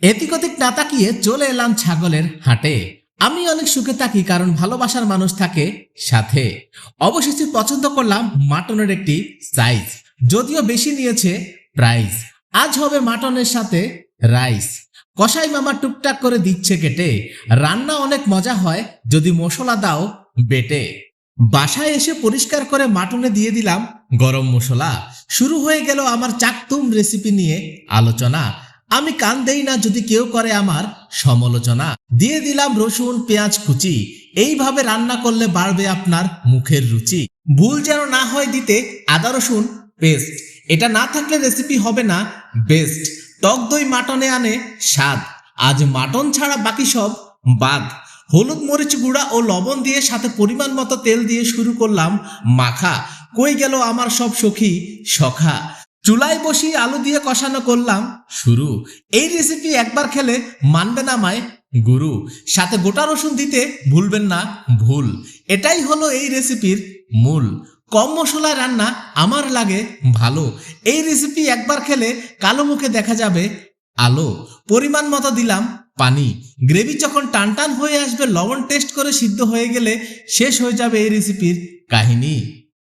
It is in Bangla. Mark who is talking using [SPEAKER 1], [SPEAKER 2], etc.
[SPEAKER 1] এদিক ওদিক না তাকিয়ে চলে এলাম ছাগলের হাটে। আমি অনেক সুখে থাকি কারণ ভালোবাসার মানুষ থাকে সাথে। অবশেষে পছন্দ করলাম মাটনের একটি সাইজ, যদিও বেশি নিয়েছে প্রাইস। আজ হবে মাটনের সাথে রাইস। কসাই মামা টুকটাক করে দিচ্ছে কেটে। রান্না অনেক মজা হয় যদি মশলা দাও বেটে। বাসায় এসে পরিষ্কার করে মাটনে দিয়ে দিলাম গরম মশলা। শুরু হয়ে গেল আমার চাকতুম রেসিপি নিয়ে আলোচনা। আমি কান দেই না যদি কেউ করে আমার সমালোচনা। দিয়ে দিলাম রসুন পেঁয়াজ কুচি। এইভাবে রান্না করলে বাড়বে আপনার মুখের রুচি। ভুল যেন না হয় দিতে আদা রসুন পেস্ট। এটা না থাকলে রেসিপি হবে না বেস্ট। টক দই মাটনে আনে স্বাদ। আজ মাটন ছাড়া বাকি সব বাদ। হলুদ মরিচ গুঁড়া ও লবণ দিয়ে সাথে পরিমাণ মতো তেল দিয়ে শুরু করলাম মাখা। কই গেল আমার সব সখী সখা। চুলায় বসিয়ে আলু দিয়ে কষানো করলাম শুরু। এই রেসিপি একবার খেলে মানবে না মায় গুরু। সাথে গোটা রসুন দিতে ভুলবেন না ভুল। এটাই হলো এই রেসিপির মূল। কম মশলায় রান্না আমার লাগে ভালো। এই রেসিপি একবার খেলে কালো মুখে দেখা যাবে আলো। পরিমাণ মতো দিলাম পানি। গ্রেভি যখন টান টান হয়ে আসবে লবণ টেস্ট করে সিদ্ধ হয়ে গেলে শেষ হয়ে যাবে এই রেসিপির কাহিনী।